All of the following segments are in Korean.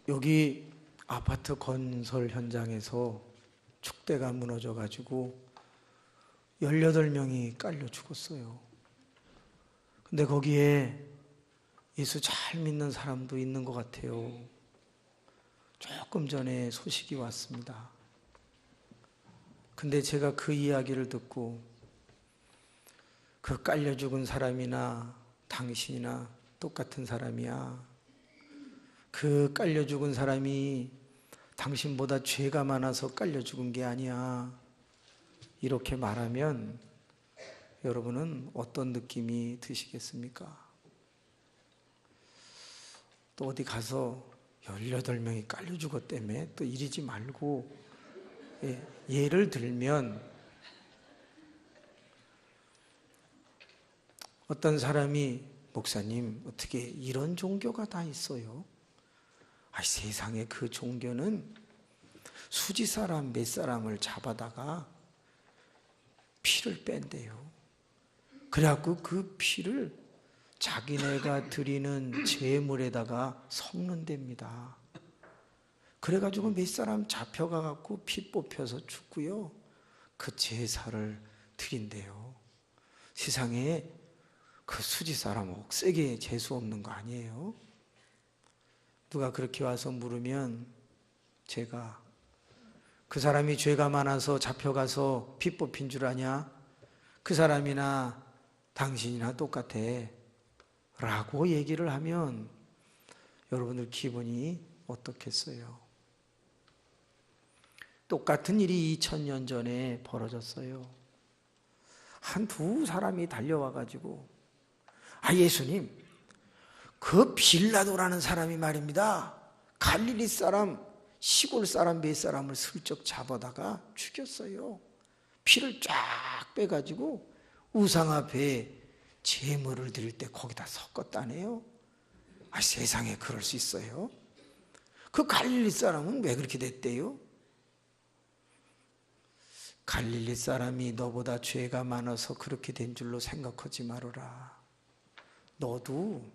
여기 아파트 건설 현장에서 축대가 무너져 가지고 18명이 깔려 죽었어요. 근데 거기에 예수 잘 믿는 사람도 있는 것 같아요. 조금 전에 소식이 왔습니다. 근데 제가 그 이야기를 듣고 그 깔려 죽은 사람이나 당신이나 똑같은 사람이야. 그 깔려 죽은 사람이 당신보다 죄가 많아서 깔려 죽은 게 아니야. 이렇게 말하면 여러분은 어떤 느낌이 드시겠습니까? 또 어디 가서 18명이 깔려 죽었다며 또 이러지 말고, 예를 들면 어떤 사람이 목사님 어떻게 이런 종교가 다 있어요? 세상에 그 종교는 수지 사람 몇 사람을 잡아다가 피를 뺀대요. 그래갖고 그 피를 자기네가 드리는 제물에다가 섞는답니다. 그래가지고 몇 사람 잡혀가갖고 피 뽑혀서 죽고요, 그 제사를 드린대요. 세상에 그 수지 사람 억세게 재수 없는 거 아니에요? 누가 그렇게 와서 물으면 제가 그 사람이 죄가 많아서 잡혀가서 피 뽑힌 줄 아냐? 그 사람이나 당신이나 똑같아 라고 얘기를 하면 여러분들 기분이 어떻겠어요? 똑같은 일이 2000년 전에 벌어졌어요. 한 두 사람이 달려와가지고 예수님, 그 빌라도라는 사람이 말입니다, 갈릴리 사람, 시골 사람 몇 사람을 슬쩍 잡아다가 죽였어요. 피를 쫙 빼가지고 우상 앞에 제물을 드릴 때 거기다 섞었다네요. 세상에 그럴 수 있어요? 그 갈릴리 사람은 왜 그렇게 됐대요? 갈릴리 사람이 너보다 죄가 많아서 그렇게 된 줄로 생각하지 말아라. 너도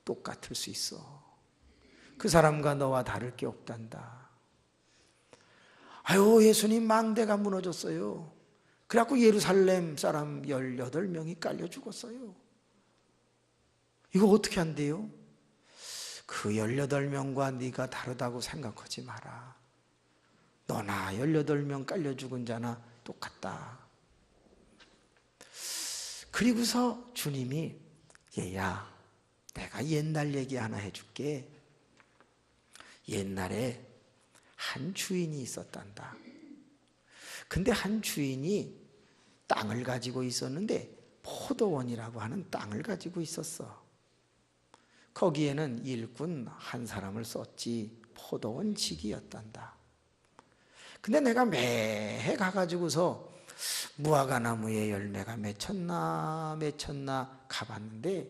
똑같을 수 있어. 그 사람과 너와 다를 게 없단다. 예수님 망대가 무너졌어요. 그래갖고 예루살렘 사람 18명이 깔려 죽었어요. 이거 어떻게 한대요? 그 18명과 네가 다르다고 생각하지 마라. 너나 18명 깔려 죽은 자나 똑같다. 그리고서 주님이 얘야, 내가 옛날 얘기 하나 해줄게. 옛날에 한 주인이 있었단다. 근데 한 주인이 땅을 가지고 있었는데 포도원이라고 하는 땅을 가지고 있었어. 거기에는 일꾼 한 사람을 썼지 포도원 직이었단다. 근데 내가 매해 가가지고서 무화과 나무에 열매가 맺혔나 가봤는데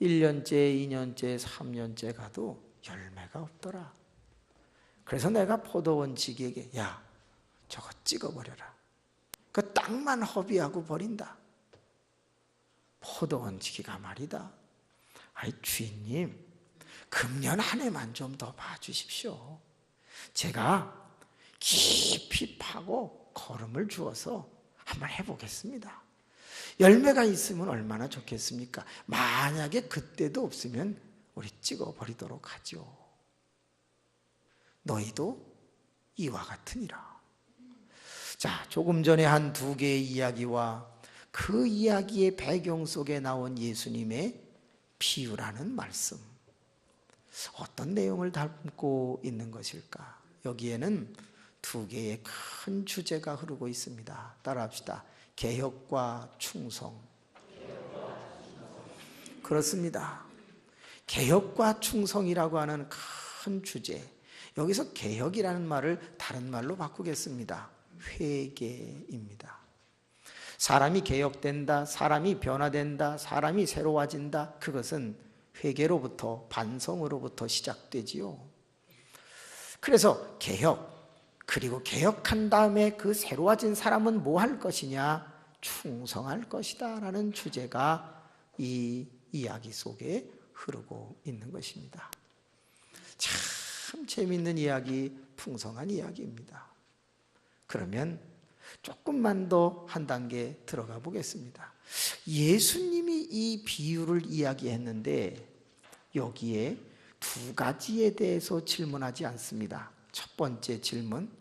1년째, 2년째, 3년째 가도 열매가 없더라. 그래서 내가 포도원 직에게 야, 저거 찍어버려라. 그 땅만 허비하고 버린다. 포도원 직이가 말이다, 주인님, 금년 한 해만 좀 더 봐주십시오. 제가 깊이 파고 거름을 주어서 한번 해보겠습니다. 열매가 있으면 얼마나 좋겠습니까? 만약에 그때도 없으면 우리 찍어버리도록 하죠. 너희도 이와 같으니라. 자, 조금 전에 한 2개의 이야기와 그 이야기의 배경 속에 나온 예수님의 비유라는 말씀, 어떤 내용을 담고 있는 것일까? 여기에는 2개의 큰 주제가 흐르고 있습니다. 따라합시다. 개혁과 충성. 그렇습니다. 개혁과 충성이라고 하는 큰 주제. 여기서 개혁이라는 말을 다른 말로 바꾸겠습니다. 회개입니다. 사람이 개혁된다, 사람이 변화된다, 사람이 새로워진다. 그것은 회개로부터, 반성으로부터 시작되지요. 그래서 개혁, 그리고 개혁한 다음에 그 새로워진 사람은 뭐 할 것이냐? 충성할 것이다 라는 주제가 이 이야기 속에 흐르고 있는 것입니다. 참 참 재미있는 이야기, 풍성한 이야기입니다. 그러면 조금만 더 한 단계 들어가 보겠습니다. 예수님이 이 비유를 이야기했는데 여기에 두 가지에 대해서 질문하지 않습니다. 첫 번째 질문,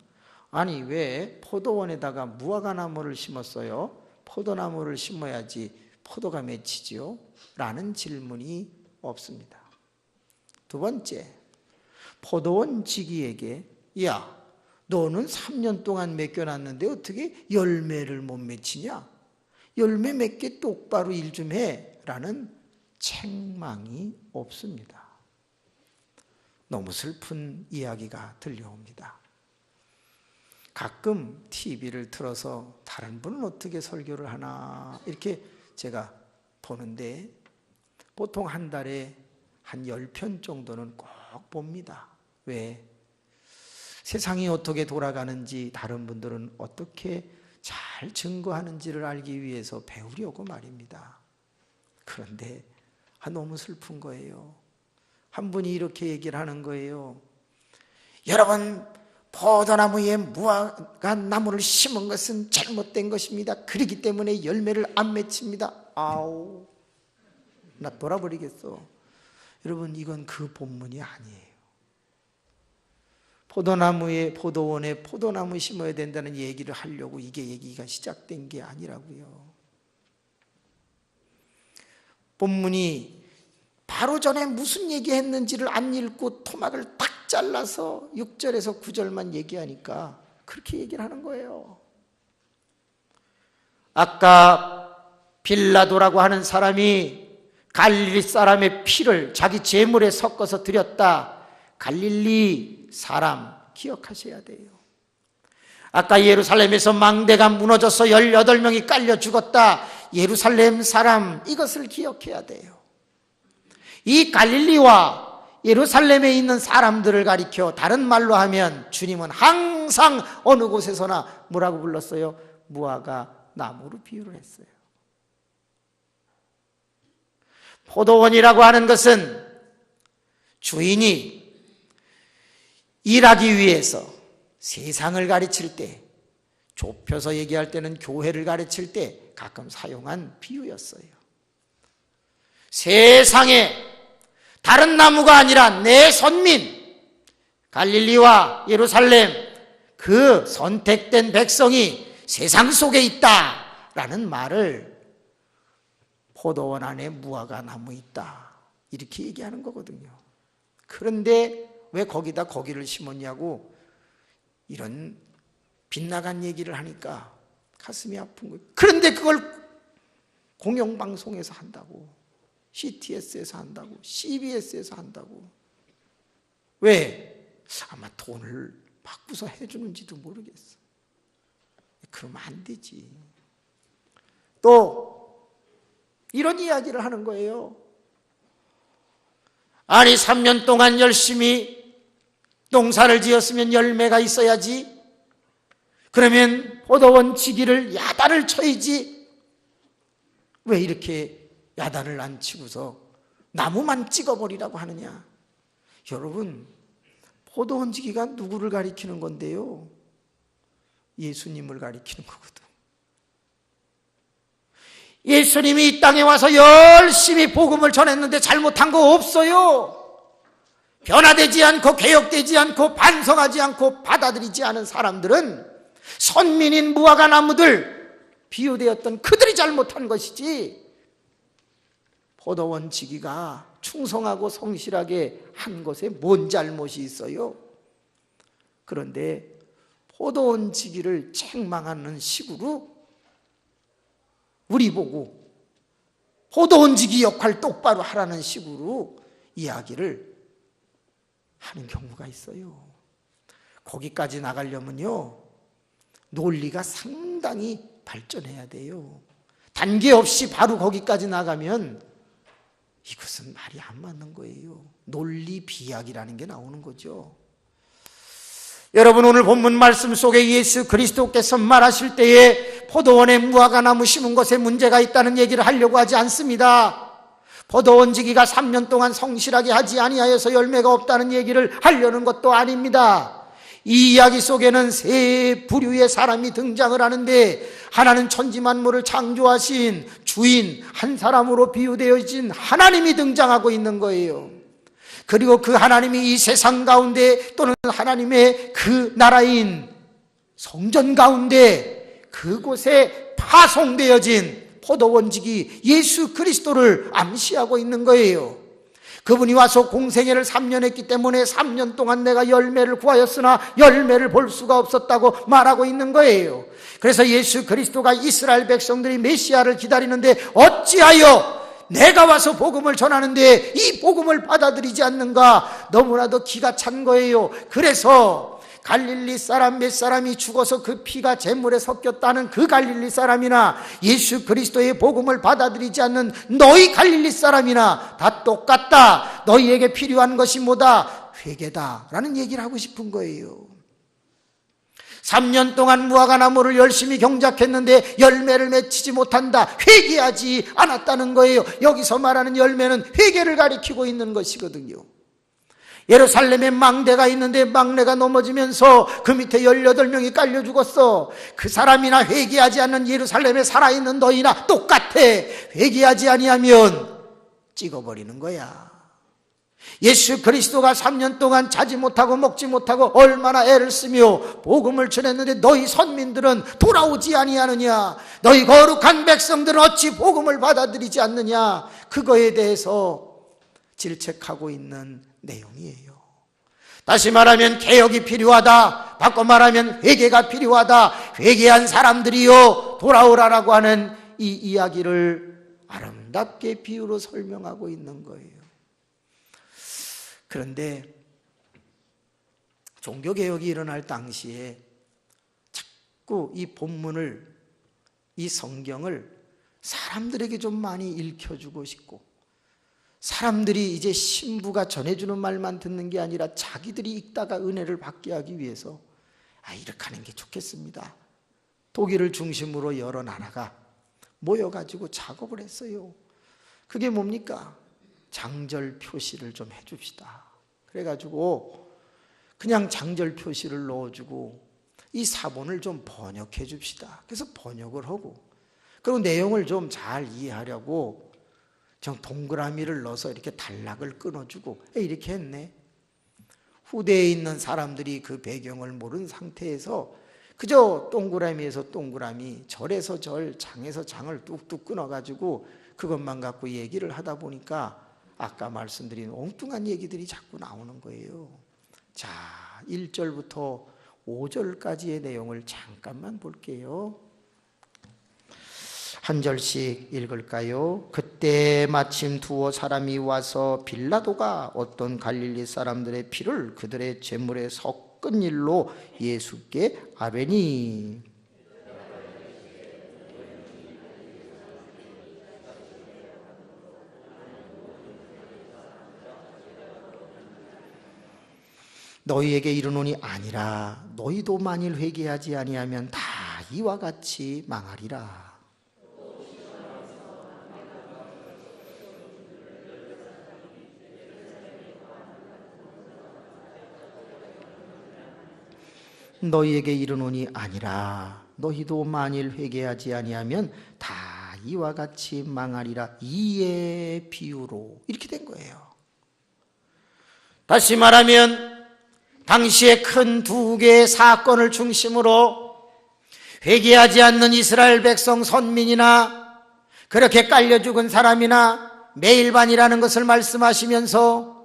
아니 왜 포도원에다가 무화과나무를 심었어요? 포도나무를 심어야지 포도가 맺히지요? 라는 질문이 없습니다. 두 번째, 포도원 지기에게 야, 너는 3년 동안 맡겨놨는데 어떻게 열매를 못 맺히냐? 열매 맺게 똑바로 일 좀 해 라는 책망이 없습니다. 너무 슬픈 이야기가 들려옵니다. 가끔 TV를 틀어서 다른 분은 어떻게 설교를 하나 이렇게 제가 보는데 보통 한 달에 한 10편 정도는 꼭 봅니다. 왜? 세상이 어떻게 돌아가는지 다른 분들은 어떻게 잘 증거하는지를 알기 위해서 배우려고 말입니다. 그런데 너무 슬픈 거예요. 한 분이 이렇게 얘기를 하는 거예요. 여러분, 포도나무에 무화과나무를 심은 것은 잘못된 것입니다. 그렇기 때문에 열매를 안 맺힙니다. 아우, 나 돌아버리겠어. 여러분, 이건 그 본문이 아니에요. 포도원에 포도나무 심어야 된다는 얘기를 하려고 이게 얘기가 시작된 게 아니라고요. 본문이 바로 전에 무슨 얘기했는지를 안 읽고 토막을 딱 잘라서 6절에서 9절만 얘기하니까 그렇게 얘기를 하는 거예요. 아까 빌라도라고 하는 사람이 갈릴리 사람의 피를 자기 제물에 섞어서 드렸다. 갈릴리 사람 기억하셔야 돼요. 아까 예루살렘에서 망대가 무너져서 18명이 깔려 죽었다. 예루살렘 사람, 이것을 기억해야 돼요. 이 갈릴리와 예루살렘에 있는 사람들을 가리켜 다른 말로 하면 주님은 항상 어느 곳에서나 뭐라고 불렀어요? 무화과 나무로 비유를 했어요. 포도원이라고 하는 것은 주인이 일하기 위해서 세상을 가르칠 때, 좁혀서 얘기할 때는 교회를 가르칠 때 가끔 사용한 비유였어요. 세상에 다른 나무가 아니라 내 선민, 갈릴리와 예루살렘, 그 선택된 백성이 세상 속에 있다라는 말을 포도원 안에 무화과 나무 있다 이렇게 얘기하는 거거든요. 그런데 왜 거기다 거기를 심었냐고 이런 빗나간 얘기를 하니까 가슴이 아픈 거예요. 그런데 그걸 공영방송에서 한다고, CTS에서 한다고, CBS에서 한다고. 왜? 아마 돈을 받고서 해주는지도 모르겠어. 그러면 안 되지. 또 이런 이야기를 하는 거예요. 아니 3년 동안 열심히 농사를 지었으면 열매가 있어야지. 그러면 포도원 지기를 야단을 쳐야지. 왜 이렇게 야단을 안 치고서 나무만 찍어버리라고 하느냐. 여러분, 포도원 지기가 누구를 가리키는 건데요? 예수님을 가리키는 거거든. 예수님이 이 땅에 와서 열심히 복음을 전했는데 잘못한 거 없어요. 변화되지 않고 개혁되지 않고 반성하지 않고 받아들이지 않은 사람들은 선민인 무화과 나무들, 비유되었던 그들이 잘못한 것이지 포도원 지기가 충성하고 성실하게 한 것에 뭔 잘못이 있어요? 그런데 포도원 지기를 책망하는 식으로 우리 보고 포도원 지기 역할 똑바로 하라는 식으로 이야기를 하는 경우가 있어요. 거기까지 나가려면요, 논리가 상당히 발전해야 돼요. 단계 없이 바로 거기까지 나가면 이것은 말이 안 맞는 거예요. 논리 비약이라는 게 나오는 거죠. 여러분, 오늘 본문 말씀 속에 예수 그리스도께서 말하실 때에 포도원에 무화과 나무 심은 것에 문제가 있다는 얘기를 하려고 하지 않습니다. 포도원지기가 3년 동안 성실하게 하지 아니하여서 열매가 없다는 얘기를 하려는 것도 아닙니다. 이 이야기 속에는 세 부류의 사람이 등장을 하는데, 하나는 천지만물을 창조하신 주인 한 사람으로 비유되어진 하나님이 등장하고 있는 거예요. 그리고 그 하나님이 이 세상 가운데, 또는 하나님의 그 나라인 성전 가운데 그곳에 파송되어진 포도원지기 예수 그리스도를 암시하고 있는 거예요. 그분이 와서 공생애를 3년 했기 때문에 3년 동안 내가 열매를 구하였으나 열매를 볼 수가 없었다고 말하고 있는 거예요. 그래서 예수 그리스도가 이스라엘 백성들이 메시아를 기다리는데 어찌하여 내가 와서 복음을 전하는데 이 복음을 받아들이지 않는가, 너무나도 기가 찬 거예요. 그래서 갈릴리 사람 몇 사람이 죽어서 그 피가 제물에 섞였다는 그 갈릴리 사람이나 예수 그리스도의 복음을 받아들이지 않는 너희 갈릴리 사람이나 다 똑같다. 너희에게 필요한 것이 뭐다? 회개다 라는 얘기를 하고 싶은 거예요. 3년 동안 무화과 나무를 열심히 경작했는데 열매를 맺히지 못한다. 회개하지 않았다는 거예요. 여기서 말하는 열매는 회개를 가리키고 있는 것이거든요. 예루살렘에 망대가 있는데 망대가 넘어지면서 그 밑에 18명이 깔려 죽었어. 그 사람이나 회개하지 않는 예루살렘에 살아있는 너희나 똑같아. 회개하지 아니하면 찍어버리는 거야. 예수 그리스도가 3년 동안 자지 못하고 먹지 못하고 얼마나 애를 쓰며 복음을 전했는데 너희 선민들은 돌아오지 아니하느냐, 너희 거룩한 백성들은 어찌 복음을 받아들이지 않느냐, 그거에 대해서 질책하고 있는 내용이에요. 다시 말하면 개혁이 필요하다, 바꿔 말하면 회개가 필요하다. 회개한 사람들이요 돌아오라라고 하는 이 이야기를 아름답게 비유로 설명하고 있는 거예요. 그런데 종교개혁이 일어날 당시에 자꾸 이 본문을, 이 성경을 사람들에게 좀 많이 읽혀주고 싶고, 사람들이 이제 신부가 전해주는 말만 듣는 게 아니라 자기들이 읽다가 은혜를 받게 하기 위해서 이렇게 하는 게 좋겠습니다. 독일을 중심으로 여러 나라가 모여가지고 작업을 했어요. 그게 뭡니까? 장절 표시를 좀 해줍시다. 그래가지고 그냥 장절 표시를 넣어주고 이 사본을 좀 번역해 줍시다. 그래서 번역을 하고, 그리고 내용을 좀 잘 이해하려고 정 동그라미를 넣어서 이렇게 단락을 끊어주고 이렇게 했네. 후대에 있는 사람들이 그 배경을 모르는 상태에서 그저 동그라미에서 동그라미, 절에서 절, 장에서 장을 뚝뚝 끊어가지고 그것만 갖고 얘기를 하다 보니까 아까 말씀드린 엉뚱한 얘기들이 자꾸 나오는 거예요. 자, 1절부터 5절까지의 내용을 잠깐만 볼게요. 한 절씩 읽을까요? 그때 마침 두어 사람이 와서 빌라도가 어떤 갈릴리 사람들의 피를 그들의 제물에 섞은 일로 예수께 아뢰니, 너희에게 이르노니 아니라 너희도 만일 회개하지 아니하면 다 이와 같이 망하리라. 너희에게 이르노니 아니라 너희도 만일 회개하지 아니하면 다 이와 같이 망하리라. 이의 비유로 이렇게 된 거예요. 다시 말하면 당시에 큰 두 개의 사건을 중심으로 회개하지 않는 이스라엘 백성 선민이나 그렇게 깔려 죽은 사람이나 매일반이라는 것을 말씀하시면서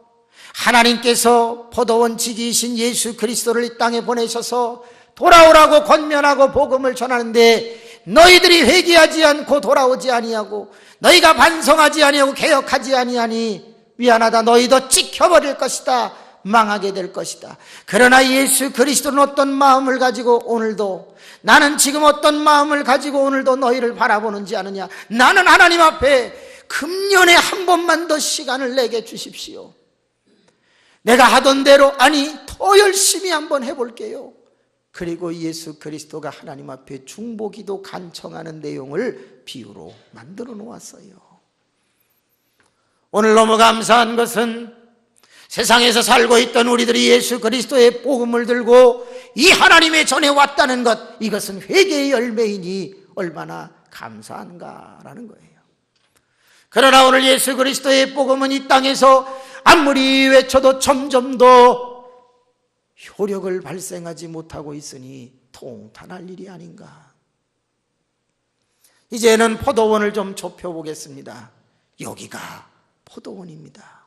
하나님께서 포도원지기이신 예수 그리스도를 이 땅에 보내셔서 돌아오라고 권면하고 복음을 전하는데 너희들이 회개하지 않고 돌아오지 아니하고 너희가 반성하지 아니하고 개혁하지 아니하니 미안하다, 너희도 찍혀버릴 것이다, 망하게 될 것이다. 그러나 예수 그리스도는 어떤 마음을 가지고 오늘도, 나는 지금 어떤 마음을 가지고 오늘도 너희를 바라보는지 아느냐? 나는 하나님 앞에 금년에 한 번만 더 시간을 내게 주십시오. 내가 하던 대로, 아니 더 열심히 한번 해볼게요. 그리고 예수 그리스도가 하나님 앞에 중보기도 간청하는 내용을 비유로 만들어 놓았어요. 오늘 너무 감사한 것은 세상에서 살고 있던 우리들이 예수 그리스도의 복음을 들고 이 하나님의 전에 왔다는 것, 이것은 회개의 열매이니 얼마나 감사한가라는 거예요. 그러나 오늘 예수 그리스도의 복음은 이 땅에서 아무리 외쳐도 점점 더 효력을 발생하지 못하고 있으니 통탄할 일이 아닌가. 이제는 포도원을 좀 좁혀보겠습니다. 여기가 포도원입니다.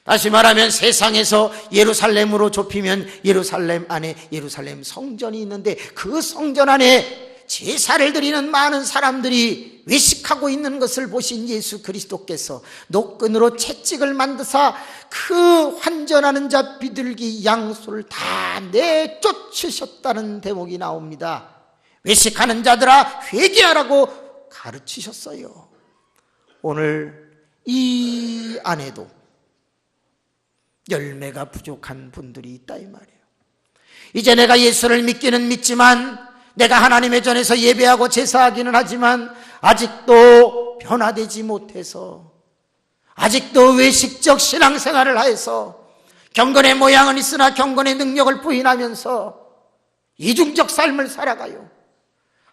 다시 말하면 세상에서 예루살렘으로 좁히면 예루살렘 안에 예루살렘 성전이 있는데 그 성전 안에 제사를 드리는 많은 사람들이 외식하고 있는 것을 보신 예수 그리스도께서 노끈으로 채찍을 만드사 그 환전하는 자 비둘기 양소를 다 내쫓으셨다는 대목이 나옵니다. 외식하는 자들아 회개하라고 가르치셨어요. 오늘 이 안에도 열매가 부족한 분들이 있다 이 말이에요. 이제 내가 예수를 믿기는 믿지만, 내가 하나님의 전에서 예배하고 제사하기는 하지만 아직도 변화되지 못해서, 아직도 외식적 신앙생활을 하여서 경건의 모양은 있으나 경건의 능력을 부인하면서 이중적 삶을 살아가요.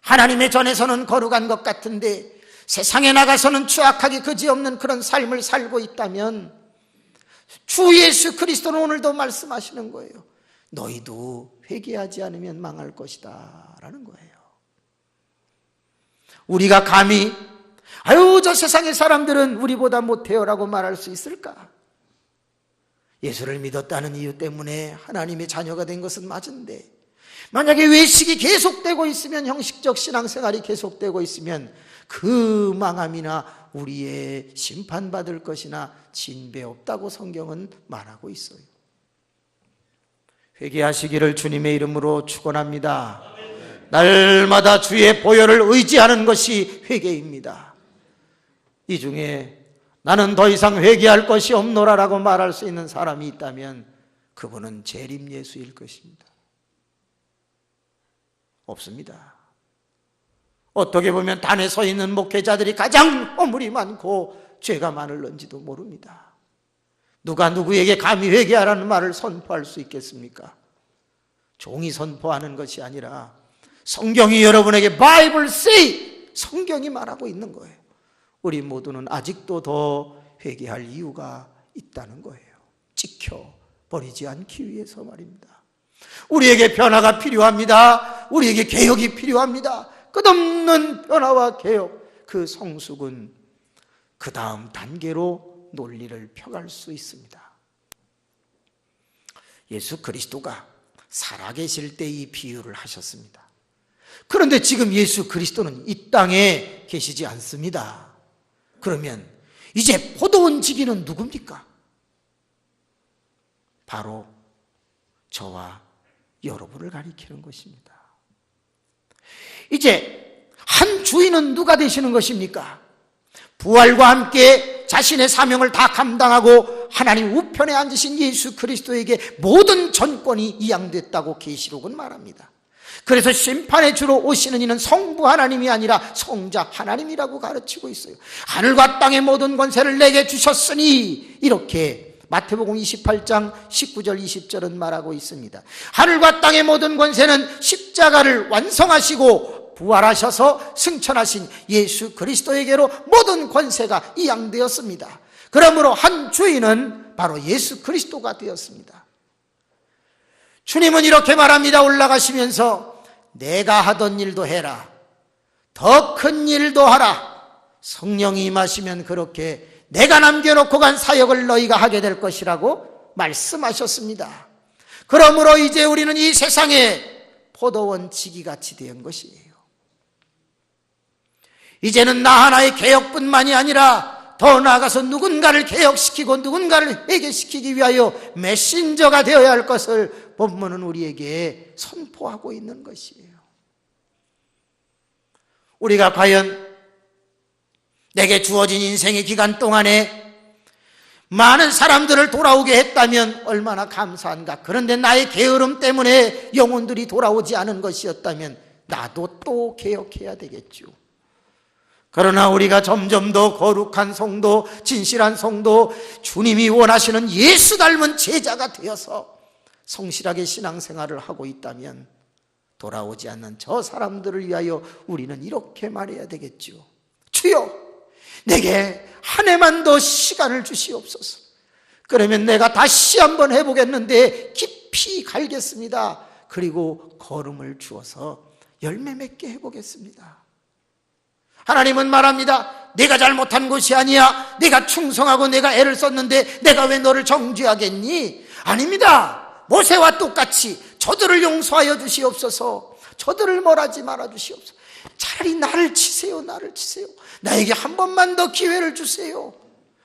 하나님의 전에서는 거룩한 것 같은데 세상에 나가서는 추악하기 그지없는 그런 삶을 살고 있다면 주 예수 그리스도는 오늘도 말씀하시는 거예요. 너희도 회개하지 않으면 망할 것이다 라는 거예요. 우리가 감히 아유 저 세상의 사람들은 우리보다 못해요 라고 말할 수 있을까? 예수를 믿었다는 이유 때문에 하나님의 자녀가 된 것은 맞은데, 만약에 외식이 계속되고 있으면, 형식적 신앙생활이 계속되고 있으면 그 망함이나 우리의 심판받을 것이나 진배 없다고 성경은 말하고 있어요. 회개하시기를 주님의 이름으로 축원합니다. 날마다 주의 보혈을 의지하는 것이 회개입니다. 이 중에 나는 더 이상 회개할 것이 없노라라고 말할 수 있는 사람이 있다면 그분은 재림 예수일 것입니다. 없습니다. 어떻게 보면 단에 서 있는 목회자들이 가장 허물이 많고 죄가 많을런지도 모릅니다. 누가 누구에게 감히 회개하라는 말을 선포할 수 있겠습니까? 종이 선포하는 것이 아니라 성경이 여러분에게 바이블 say, 성경이 말하고 있는 거예요. 우리 모두는 아직도 더 회개할 이유가 있다는 거예요. 찍혀버리지 않기 위해서 말입니다. 우리에게 변화가 필요합니다. 우리에게 개혁이 필요합니다. 끝없는 변화와 개혁, 그 성숙은 그 다음 단계로 논리를 펴갈 수 있습니다. 예수 그리스도가 살아계실 때 이 비유를 하셨습니다. 그런데 지금 예수 그리스도는 이 땅에 계시지 않습니다. 그러면 이제 포도원 지기는 누굽니까? 바로 저와 여러분을 가리키는 것입니다. 이제 한 주인은 누가 되시는 것입니까? 부활과 함께 자신의 사명을 다 감당하고 하나님 우편에 앉으신 예수 그리스도에게 모든 전권이 이양됐다고 계시록은 말합니다. 그래서 심판의 주로 오시는 이는 성부 하나님이 아니라 성자 하나님이라고 가르치고 있어요. 하늘과 땅의 모든 권세를 내게 주셨으니, 이렇게 마태복음 28장 19절 20절은 말하고 있습니다. 하늘과 땅의 모든 권세는 십자가를 완성하시고 부활하셔서 승천하신 예수 그리스도에게로 모든 권세가 이양되었습니다. 그러므로 한 주인은 바로 예수 그리스도가 되었습니다. 주님은 이렇게 말합니다. 올라가시면서 내가 하던 일도 해라, 더 큰 일도 하라. 성령이 임하시면 그렇게 내가 남겨놓고 간 사역을 너희가 하게 될 것이라고 말씀하셨습니다. 그러므로 이제 우리는 이 세상에 포도원 지기같이 된 것이에요. 이제는 나 하나의 개혁뿐만이 아니라 더 나아가서 누군가를 개혁시키고 누군가를 회개시키기 위하여 메신저가 되어야 할 것을 본문은 우리에게 선포하고 있는 것이에요. 우리가 과연 내게 주어진 인생의 기간 동안에 많은 사람들을 돌아오게 했다면 얼마나 감사한가. 그런데 나의 게으름 때문에 영혼들이 돌아오지 않은 것이었다면 나도 또 개혁해야 되겠죠. 그러나 우리가 점점 더 거룩한 성도, 진실한 성도, 주님이 원하시는 예수 닮은 제자가 되어서 성실하게 신앙생활을 하고 있다면 돌아오지 않는 저 사람들을 위하여 우리는 이렇게 말해야 되겠죠. 주여, 내게 한 해만 더 시간을 주시옵소서. 그러면 내가 다시 한번 해보겠는데 깊이 갈겠습니다. 그리고 걸음을 주어서 열매 맺게 해보겠습니다. 하나님은 말합니다. 내가 잘못한 것이 아니야. 내가 충성하고 내가 애를 썼는데 내가 왜 너를 정죄하겠니? 아닙니다. 모세와 똑같이 저들을 용서하여 주시옵소서. 저들을 멀하지 말아 주시옵소서. 차라리 나를 치세요. 나를 치세요. 나에게 한 번만 더 기회를 주세요.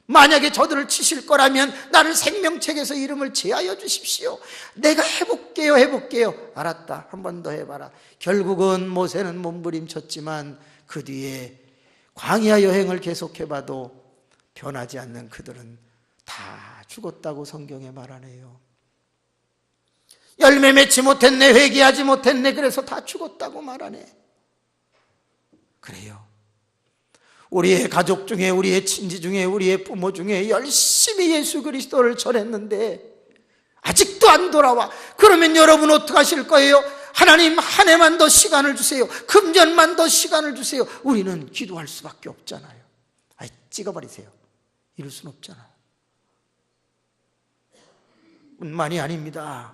만약에 저들을 치실 거라면 나를 생명책에서 이름을 제하여 주십시오. 내가 해볼게요. 알았다. 한 번 더 해봐라. 결국은 모세는 몸부림쳤지만 그 뒤에 광야 여행을 계속해봐도 변하지 않는 그들은 다 죽었다고 성경에 말하네요. 열매 맺지 못했네, 회개하지 못했네, 그래서 다 죽었다고 말하네. 그래요. 우리의 가족 중에, 우리의 친지 중에, 우리의 부모 중에 열심히 예수 그리스도를 전했는데 아직도 안 돌아와. 그러면 여러분 어떡하실 거예요? 하나님 한 해만 더 시간을 주세요. 금년만 더 시간을 주세요. 우리는 기도할 수밖에 없잖아요. 아이, 찍어버리세요. 이럴 수는 없잖아요. 뿐만이 아닙니다.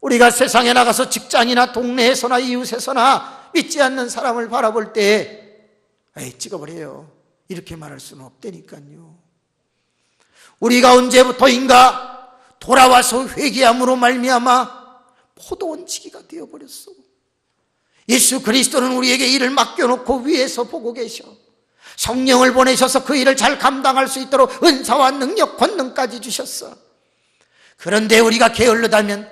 우리가 세상에 나가서 직장이나 동네에서나 이웃에서나 믿지 않는 사람을 바라볼 때 에이, 찍어버려요. 이렇게 말할 수는 없다니까요. 우리가 언제부터인가 돌아와서 회개함으로 말미암아 포도원지기가 되어버렸어. 예수 그리스도는 우리에게 일을 맡겨놓고 위에서 보고 계셔. 성령을 보내셔서 그 일을 잘 감당할 수 있도록 은사와 능력, 권능까지 주셨어. 그런데 우리가 게을르다면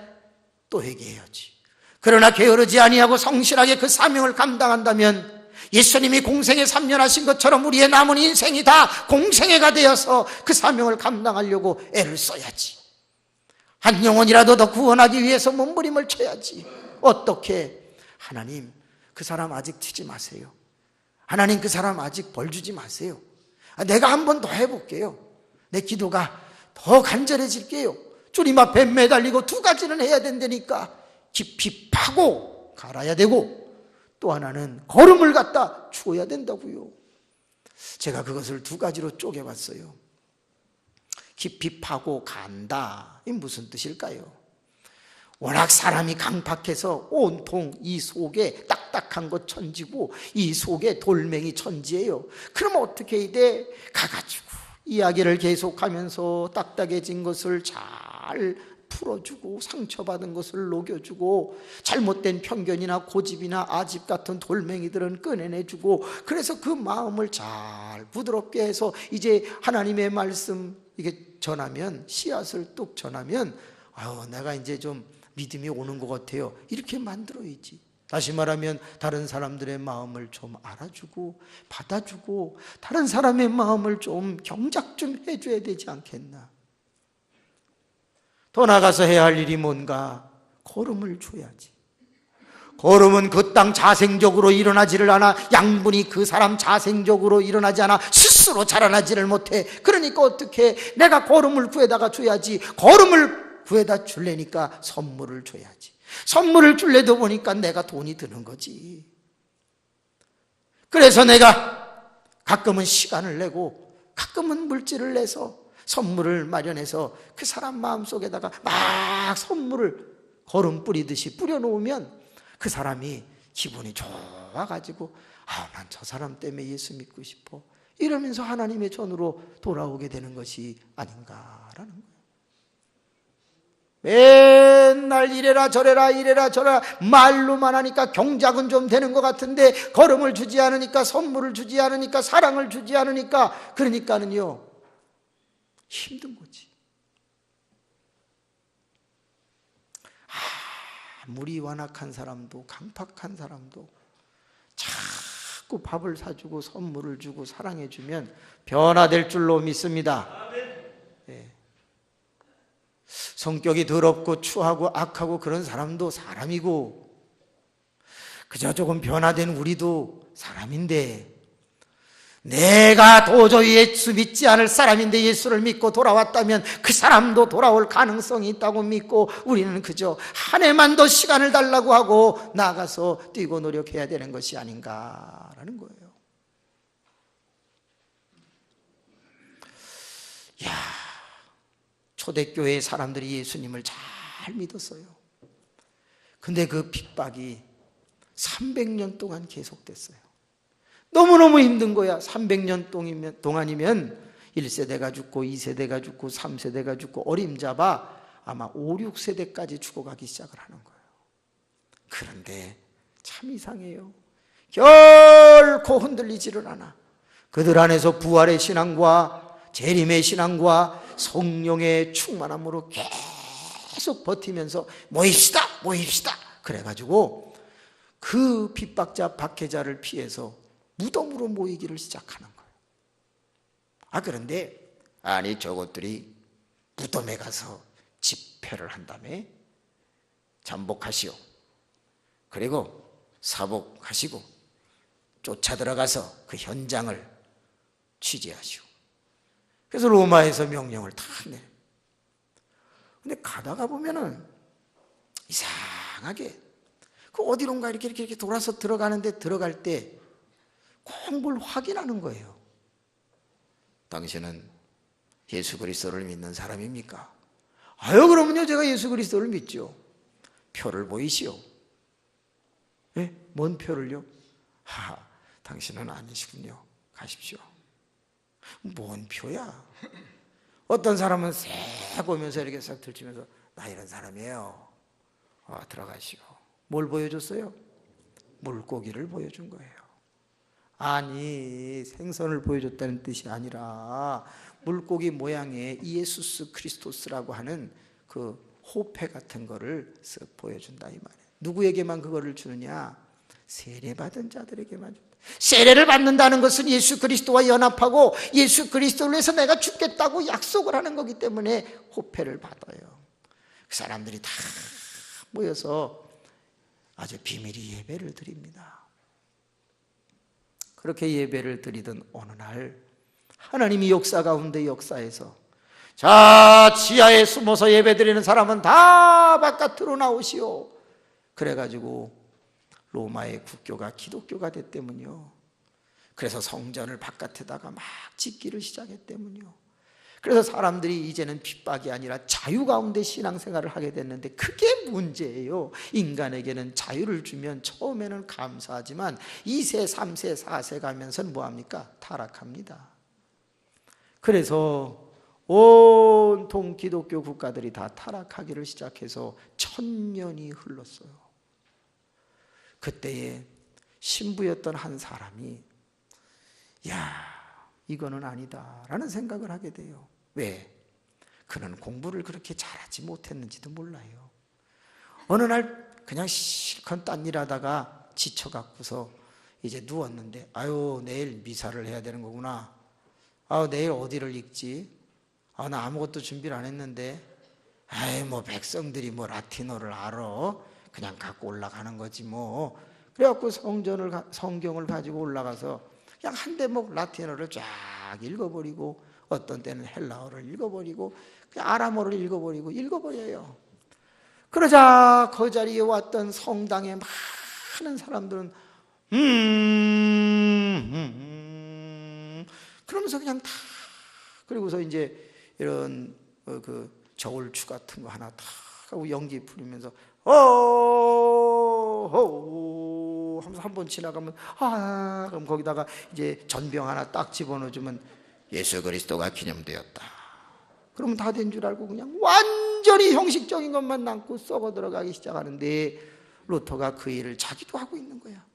또 회개해야지. 그러나 게으르지 아니하고 성실하게 그 사명을 감당한다면 예수님이 공생에 3년 하신 것처럼 우리의 남은 인생이 다 공생애가 되어서 그 사명을 감당하려고 애를 써야지. 한 영혼이라도 더 구원하기 위해서 몸부림을 쳐야지. 어떻게? 하나님, 그 사람 아직 치지 마세요. 하나님, 그 사람 아직 벌 주지 마세요. 내가 한 번 더 해볼게요. 내 기도가 더 간절해질게요. 주님 앞에 매달리고 두 가지는 해야 된다니까. 깊이 파고 갈아야 되고 또 하나는 걸음을 갖다 주어야 된다고요. 제가 그것을 두 가지로 쪼개봤어요. 깊이 파고 간다. 이 무슨 뜻일까요? 워낙 사람이 강팍해서 온통 이 속에 딱딱한 것 천지고 이 속에 돌멩이 천지예요. 그럼 어떻게 해야 돼? 가가지고 이야기를 계속하면서 딱딱해진 것을 잘 풀어주고 상처받은 것을 녹여주고 잘못된 편견이나 고집이나 아집 같은 돌멩이들은 꺼내내주고 그래서 그 마음을 잘 부드럽게 해서 이제 하나님의 말씀 이게 전하면 씨앗을 뚝 전하면 아유 내가 이제 좀 믿음이 오는 것 같아요. 이렇게 만들어야지. 다시 말하면 다른 사람들의 마음을 좀 알아주고 받아주고 다른 사람의 마음을 좀 경작 좀 해줘야 되지 않겠나. 더 나가서 해야 할 일이 뭔가? 걸음을 줘야지. 걸음은 그 땅 자생적으로 일어나지를 않아. 양분이 그 사람 자생적으로 일어나지 않아. 스스로 자라나지를 못해. 그러니까 어떻게? 내가 걸음을 구해다가 줘야지. 걸음을 구해다 줄래니까 선물을 줘야지. 선물을 줄래도 보니까 내가 돈이 드는 거지. 그래서 내가 가끔은 시간을 내고 가끔은 물질을 내서 선물을 마련해서 그 사람 마음속에다가 막 선물을 거름 뿌리듯이 뿌려놓으면 그 사람이 기분이 좋아가지고 난 저 사람 때문에 예수 믿고 싶어 이러면서 하나님의 전으로 돌아오게 되는 것이 아닌가라는 거예요. 맨날 이래라 저래라 말로만 하니까 경작은 좀 되는 것 같은데 걸음을 주지 않으니까 선물을 주지 않으니까 사랑을 주지 않으니까 그러니까는요 힘든 거지. 아무리 완악한 사람도 강팍한 사람도 자꾸 밥을 사주고 선물을 주고 사랑해주면 변화될 줄로 믿습니다. 네. 성격이 더럽고 추하고 악하고 그런 사람도 사람이고 그저 조금 변화된 우리도 사람인데 내가 도저히 예수 믿지 않을 사람인데 예수를 믿고 돌아왔다면 그 사람도 돌아올 가능성이 있다고 믿고 우리는 그저 한 해만 더 시간을 달라고 하고 나가서 뛰고 노력해야 되는 것이 아닌가라는 거예요. 야, 초대교회 사람들이 예수님을 잘 믿었어요. 근데 그 핍박이 300년 동안 계속됐어요. 너무너무 힘든 거야. 300년 동안이면 1세대가 죽고 2세대가 죽고 3세대가 죽고 어림잡아 아마 5, 6세대까지 죽어가기 시작을 하는 거예요. 그런데 참 이상해요. 결코 흔들리지를 않아. 그들 안에서 부활의 신앙과 재림의 신앙과 성령의 충만함으로 계속 버티면서 모입시다 그래가지고 그 핍박자 박해자를 피해서 무덤으로 모이기를 시작하는 거예요. 그런데 저것들이 무덤에 가서 집회를 한 다음에 잠복하시오, 그리고 사복하시고 쫓아 들어가서 그 현장을 취재하시오. 그래서 로마에서 명령을 다 내요. 근데 가다가 보면은 이상하게 그 어디론가 이렇게 돌아서 들어가는데 들어갈 때 꼭 뭘 확인하는 거예요. 당신은 예수 그리스도를 믿는 사람입니까? 그러면요 제가 예수 그리스도를 믿죠. 표를 보이시오. 예? 뭔 표를요? 당신은 아니시군요. 가십시오. 뭔 표야? 어떤 사람은 새 보면서 이렇게 싹 들치면서 나 이런 사람이에요. 들어가시오. 뭘 보여줬어요? 물고기를 보여준 거예요. 생선을 보여줬다는 뜻이 아니라 물고기 모양의 이에수스 크리스토스라고 하는 그 호패 같은 거를 쓱 보여준다 이 말이에요. 누구에게만 그거를 주느냐? 세례받은 자들에게만 준다. 세례를 받는다는 것은 예수 그리스도와 연합하고 예수 그리스도를 위해서 내가 죽겠다고 약속을 하는 거기 때문에 호패를 받아요. 그 사람들이 다 모여서 아주 비밀히 예배를 드립니다. 그렇게 예배를 드리던 어느 날 하나님이 역사 가운데 역사해서 지하에 숨어서 예배 드리는 사람은 다 바깥으로 나오시오. 그래가지고 로마의 국교가 기독교가 됐다면요. 그래서 성전을 바깥에다가 막 짓기를 시작했다면요. 그래서 사람들이 이제는 핍박이 아니라 자유 가운데 신앙생활을 하게 됐는데 그게 문제예요. 인간에게는 자유를 주면 처음에는 감사하지만 2세, 3세, 4세 가면서는 뭐합니까? 타락합니다. 그래서 온통 기독교 국가들이 다 타락하기를 시작해서 1000년이 흘렀어요. 그때에 신부였던 한 사람이 이거는 아니다라는 생각을 하게 돼요. 왜? 그는 공부를 그렇게 잘하지 못했는지도 몰라요. 어느 날 그냥 실컷 딴 일 하다가 지쳐갖고서 이제 누웠는데 내일 미사를 해야 되는 거구나. 내일 어디를 읽지? 나 아무것도 준비를 안 했는데 백성들이 라틴어를 알아. 그냥 갖고 올라가는 거지 뭐. 그래갖고 성경을 가지고 올라가서 그냥 한 대목 라틴어를 쫙 읽어버리고 어떤 때는 헬라어를 읽어버리고 그냥 아람어를 읽어버려요. 그러자 그 자리에 왔던 성당의 많은 사람들은 그러면서 그냥 다 그리고서 이제 이런 그 저울추 같은 거 하나 다 하고 연기 부리면서 하면서 한 번 지나가면 그럼 거기다가 이제 전병 하나 딱 집어넣어주면 예수 그리스도가 기념되었다. 그러면 다 된 줄 알고 그냥 완전히 형식적인 것만 남고 썩어 들어가기 시작하는데 루터가 그 일을 자기도 하고 있는 거야.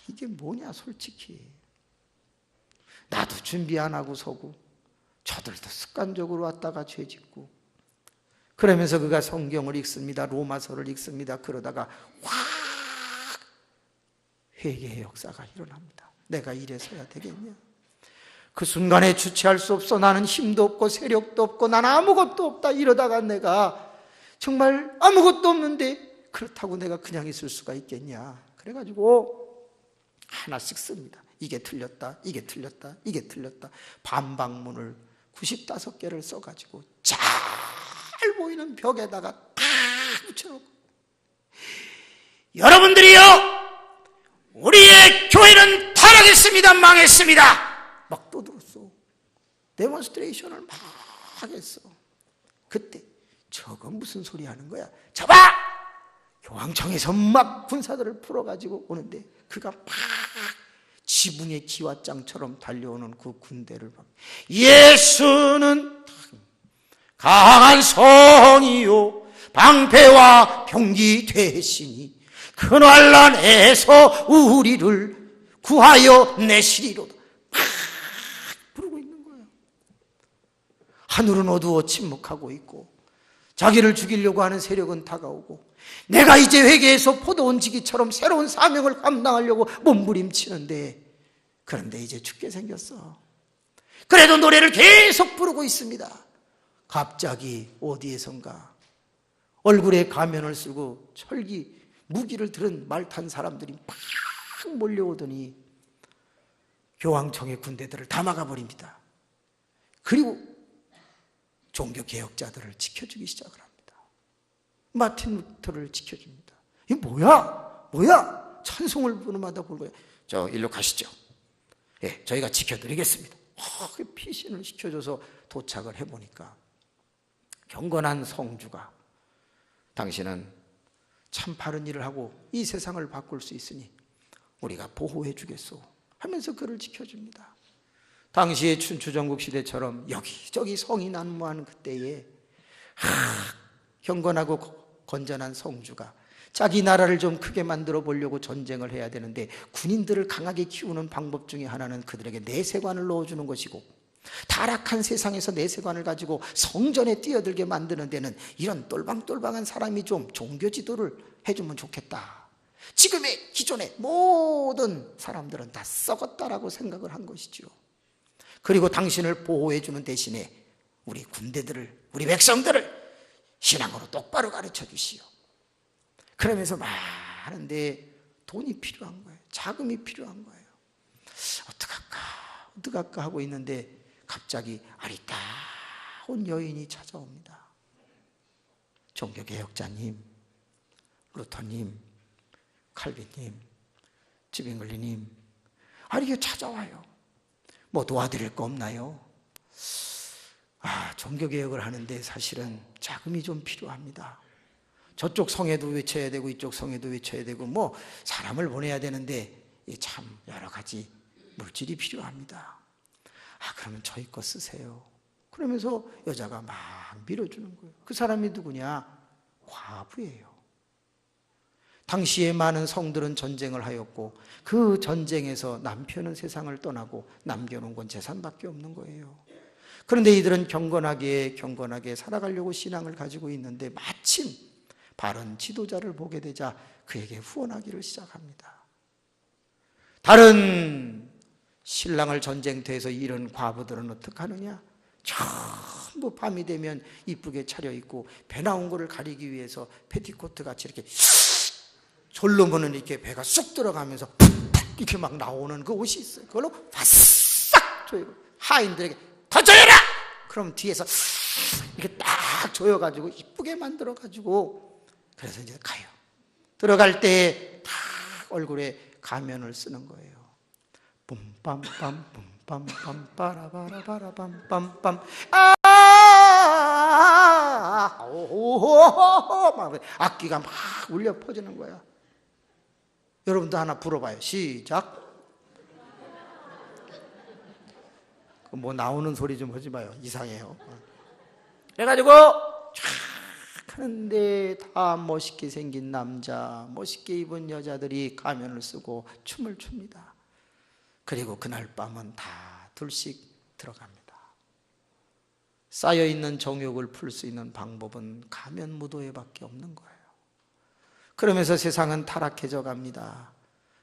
이게 뭐냐 솔직히. 나도 준비 안 하고 서고 저들도 습관적으로 왔다가 죄 짓고 그러면서 그가 성경을 읽습니다. 로마서를 읽습니다. 그러다가 확 회개의 역사가 일어납니다. 내가 이래서야 되겠냐? 그 순간에 주체할 수 없어. 나는 힘도 없고 세력도 없고 난 아무것도 없다. 이러다가 내가 정말 아무것도 없는데 그렇다고 내가 그냥 있을 수가 있겠냐? 그래가지고 하나씩 씁니다. 이게 틀렸다, 이게 틀렸다, 이게 틀렸다. 반박문을 95개를 써가지고 잘 보이는 벽에다가 다 붙여놓고, 여러분들이요, 우리의 교회는 타락했습니다, 망했습니다, 막 떠들었어. 데몬스트레이션을 막 했어. 그때 저건 무슨 소리 하는 거야? 저봐! 교황청에서 막 군사들을 풀어가지고 오는데 그가 막 지붕의 기와장처럼 달려오는 그 군대를 봐. 예수는 강한 성이요 방패와 병기 되시니 그 환난에서 우리를 구하여 내시리로다. 막 부르고 있는 거예요. 하늘은 어두워 침묵하고 있고 자기를 죽이려고 하는 세력은 다가오고, 내가 이제 회개해서 포도원지기처럼 새로운 사명을 감당하려고 몸부림치는데, 그런데 이제 죽게 생겼어. 그래도 노래를 계속 부르고 있습니다. 갑자기 어디에선가 얼굴에 가면을 쓰고 철기 무기를 들은 말 탄 사람들이 막 몰려오더니 교황청의 군대들을 다 막아버립니다. 그리고 종교개혁자들을 지켜주기 시작을 합니다. 마틴 루터를 지켜줍니다. 이게 뭐야? 찬송을 부르마다 부르고, 저 일로 가시죠. 예, 저희가 지켜드리겠습니다. 피신을 시켜줘서 도착을 해보니까 경건한 성주가, 당신은 참 바른 일을 하고 이 세상을 바꿀 수 있으니 우리가 보호해 주겠소 하면서 그를 지켜줍니다. 당시의 춘추전국 시대처럼 여기저기 성이 난무하는 그때에 경건하고 건전한 성주가 자기 나라를 좀 크게 만들어 보려고 전쟁을 해야 되는데, 군인들을 강하게 키우는 방법 중에 하나는 그들에게 내세관을 넣어주는 것이고, 타락한 세상에서 내세관을 가지고 성전에 뛰어들게 만드는 데는 이런 똘방똘방한 사람이 좀 종교 지도를 해주면 좋겠다. 지금의 기존의 모든 사람들은 다 썩었다라고 생각을 한 것이죠. 그리고 당신을 보호해주는 대신에 우리 군대들을, 우리 백성들을 신앙으로 똑바로 가르쳐 주시오. 그러면서 많은데 돈이 필요한 거예요. 자금이 필요한 거예요. 어떡할까 하고 있는데 갑자기 아리따운 여인이 찾아옵니다. 종교개혁자님, 루터님, 칼빈님, 지빙글리님, 이게 찾아와요. 뭐 도와드릴 거 없나요? 종교개혁을 하는데 사실은 자금이 좀 필요합니다. 저쪽 성에도 외쳐야 되고 이쪽 성에도 외쳐야 되고 뭐 사람을 보내야 되는데 참 여러 가지 물질이 필요합니다. 그러면 저희 거 쓰세요. 그러면서 여자가 막 밀어주는 거예요. 그 사람이 누구냐? 과부예요. 당시에 많은 성들은 전쟁을 하였고 그 전쟁에서 남편은 세상을 떠나고 남겨놓은 건 재산밖에 없는 거예요. 그런데 이들은 경건하게 살아가려고 신앙을 가지고 있는데 마침 바른 지도자를 보게 되자 그에게 후원하기를 시작합니다. 다른 신랑을 전쟁터에서 잃은 과부들은 어떻게 하느냐? 전부 밤이 되면 이쁘게 차려입고 배 나온 거를 가리기 위해서 패티코트 같이 이렇게 졸로 무는 이렇게 배가 쑥 들어가면서 이렇게 막 나오는 그 옷이 있어요. 그걸로 바싹 조이고 하인들에게 더 조여라! 그럼 뒤에서 이렇게 딱 조여가지고 이쁘게 만들어가지고 그래서 이제 가요. 들어갈 때 딱 얼굴에 가면을 쓰는 거예요. 뿜빰빰 뿜빰빰 빠라바라바라빰빰빰 오호호호 악기가 막 울려 퍼지는 거야. 여러분도 하나 불어봐요. 시작. 뭐 나오는 소리 좀 하지 마요. 이상해요. 그래가지고 쫙 하는데 다 멋있게 생긴 남자, 멋있게 입은 여자들이 가면을 쓰고 춤을 춥니다. 그리고 그날 밤은 다 둘씩 들어갑니다. 쌓여있는 정욕을 풀 수 있는 방법은 가면 무도회밖에 없는 거예요. 그러면서 세상은 타락해져 갑니다.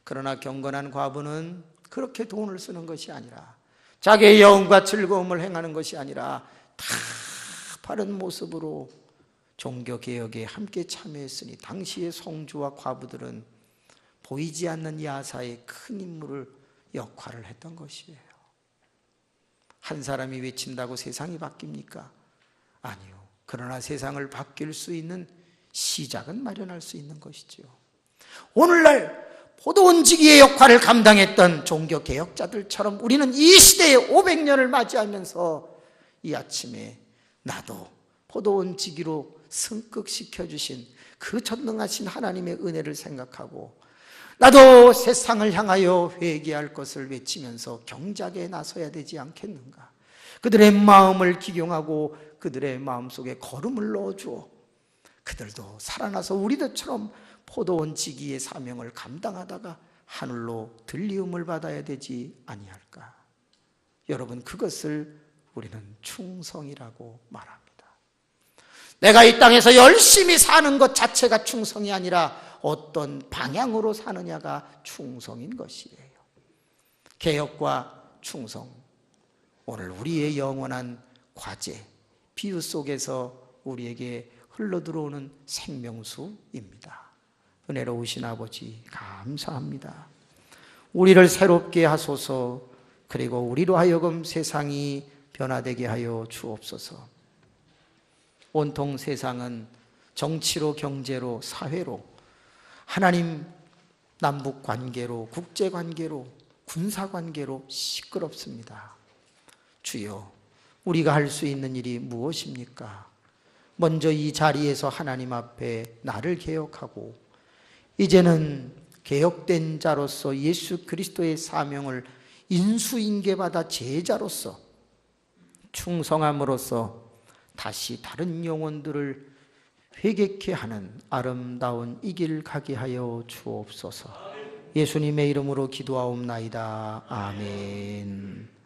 그러나 경건한 과부는 그렇게 돈을 쓰는 것이 아니라, 자기의 영혼과 즐거움을 행하는 것이 아니라 다 바른 모습으로 종교개혁에 함께 참여했으니 당시의 성주와 과부들은 보이지 않는 야사의 큰 임무를 역할을 했던 것이에요. 한 사람이 외친다고 세상이 바뀝니까? 아니요. 그러나 세상을 바뀔 수 있는 시작은 마련할 수 있는 것이죠. 오늘날 포도원지기의 역할을 감당했던 종교개혁자들처럼 우리는 이 시대의 500년을 맞이하면서 이 아침에 나도 포도원지기로 승격시켜주신 그 전능하신 하나님의 은혜를 생각하고 나도 세상을 향하여 회개할 것을 외치면서 경작에 나서야 되지 않겠는가? 그들의 마음을 기경하고 그들의 마음속에 걸음을 넣어주어 그들도 살아나서 우리들처럼 포도원지기의 사명을 감당하다가 하늘로 들리움을 받아야 되지 아니할까? 여러분, 그것을 우리는 충성이라고 말합니다. 내가 이 땅에서 열심히 사는 것 자체가 충성이 아니라 어떤 방향으로 사느냐가 충성인 것이에요. 개혁과 충성, 오늘 우리의 영원한 과제, 비유 속에서 우리에게 흘러들어오는 생명수입니다. 은혜로우신 아버지 감사합니다. 우리를 새롭게 하소서. 그리고 우리로 하여금 세상이 변화되게 하여 주옵소서. 온통 세상은 정치로, 경제로, 사회로, 하나님 남북 관계로, 국제 관계로, 군사 관계로 시끄럽습니다. 주여, 우리가 할 수 있는 일이 무엇입니까? 먼저 이 자리에서 하나님 앞에 나를 개혁하고 이제는 개혁된 자로서 예수 그리스도의 사명을 인수인계받아 제자로서 충성함으로써 다시 다른 영혼들을 회개케 하는 아름다운 이 길 가게 하여 주옵소서. 예수님의 이름으로 기도하옵나이다. 아멘.